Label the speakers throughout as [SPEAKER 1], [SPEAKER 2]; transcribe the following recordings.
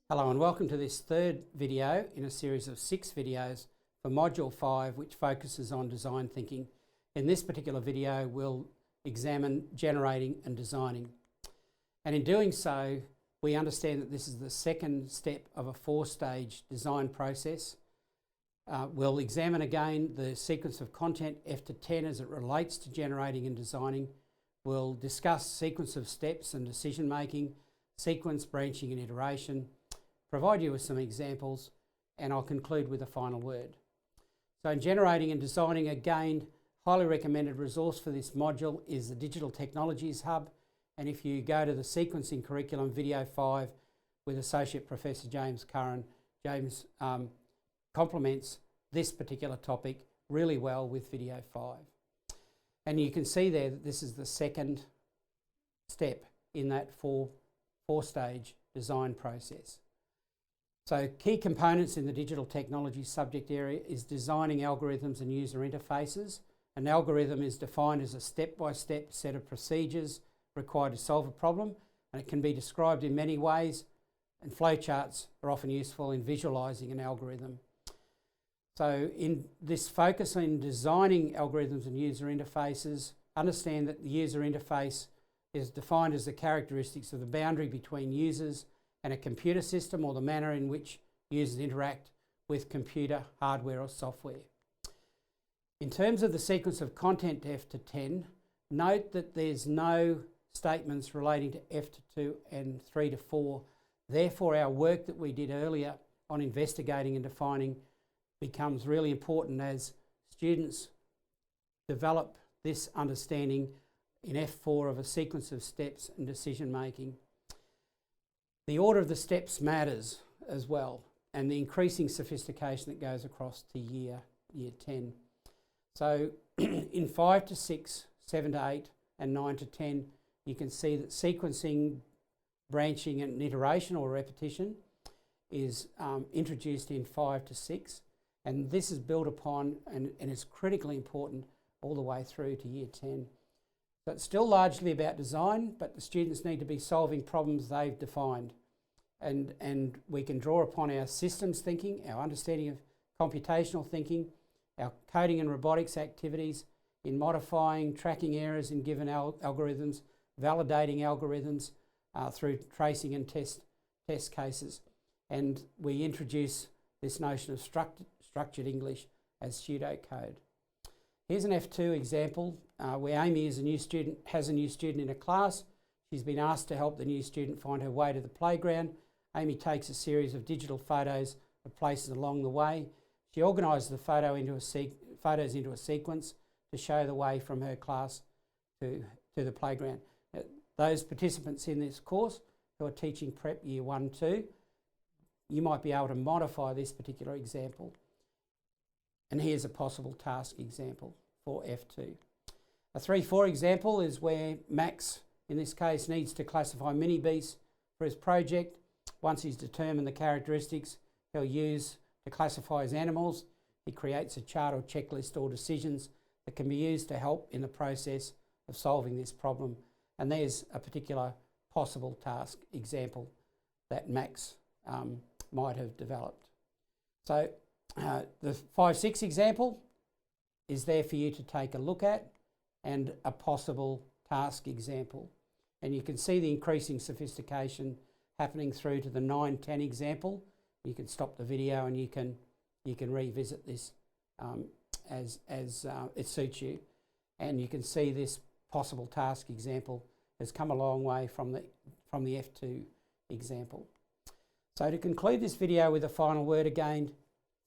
[SPEAKER 1] Hello and welcome to this third video in a series of 6 videos for Module 5, which focuses on design thinking. In this particular video, we'll examine generating and designing. And in doing so, we understand that this is the second step of a 4-stage design process. We'll examine again the sequence of content F to 10 as it relates to generating and designing. We'll discuss sequence of steps and decision making, sequence, branching and iteration, provide you with some examples, and I'll conclude with a final word. So in generating and designing, again, highly recommended resource for this module is the Digital Technologies Hub. And if you go to the sequencing curriculum, video 5, with Associate Professor James Curran, James complements this particular topic really well with video 5. And you can see there that this is the second step in that four-stage design process. So key components in the digital technology subject area is designing algorithms and user interfaces. An algorithm is defined as a step-by-step set of procedures required to solve a problem, and it can be described in many ways, and flowcharts are often useful in visualising an algorithm. So in this focus on designing algorithms and user interfaces, understand that the user interface is defined as the characteristics of the boundary between users and a computer system, or the manner in which users interact with computer hardware or software. In terms of the sequence of content F to 10, note that there's no statements relating to F to 2 and 3 to 4. Therefore, our work that we did earlier on investigating and defining becomes really important as students develop this understanding in F4 of a sequence of steps and decision making. The order of the steps matters as well, and the increasing sophistication that goes across to year 10. So in 5 to 6, 7 to 8 and 9 to 10, you can see that sequencing, branching and iteration or repetition is introduced in 5 to 6, and this is built upon and is critically important all the way through to year 10. So it's still largely about design, but the students need to be solving problems they've defined. And we can draw upon our systems thinking, our understanding of computational thinking, our coding and robotics activities in modifying, tracking errors in given algorithms, validating algorithms through tracing and test cases. And we introduce this notion of structured English as pseudocode. Here's an F2 example where Amy has a new student in a class. She's been asked to help the new student find her way to the playground. Amy takes a series of digital photos of places along the way. She organises the photos into a sequence to show the way from her class to the playground. Those participants in this course who are teaching prep year 1, 2, you might be able to modify this particular example. And here's a possible task example for F2. A 3-4 example is where Max, in this case, needs to classify mini beasts for his project. Once he's determined the characteristics he'll use to classify his animals, he creates a chart or checklist or decisions that can be used to help in the process of solving this problem. And there's a particular possible task example that Max might have developed. So the 5-6 example is there for you to take a look at, and a possible task example. And you can see the increasing sophistication happening through to the 9-10 example. You can stop the video and you can revisit this as it suits you. And you can see this possible task example has come a long way from the F2 example. So to conclude this video with a final word again,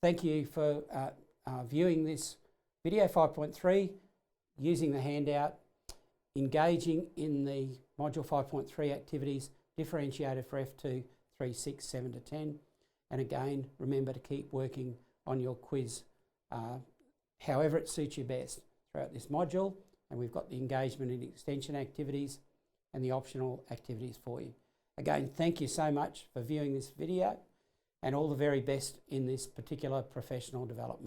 [SPEAKER 1] thank you for viewing this video 5.3, using the handout, engaging in the Module 5.3 activities differentiated for F2, 3, 6, 7 to 10. And again, remember to keep working on your quiz however it suits you best throughout this module. And we've got the engagement and extension activities and the optional activities for you. Again, thank you so much for viewing this video, and all the very best in this particular professional development.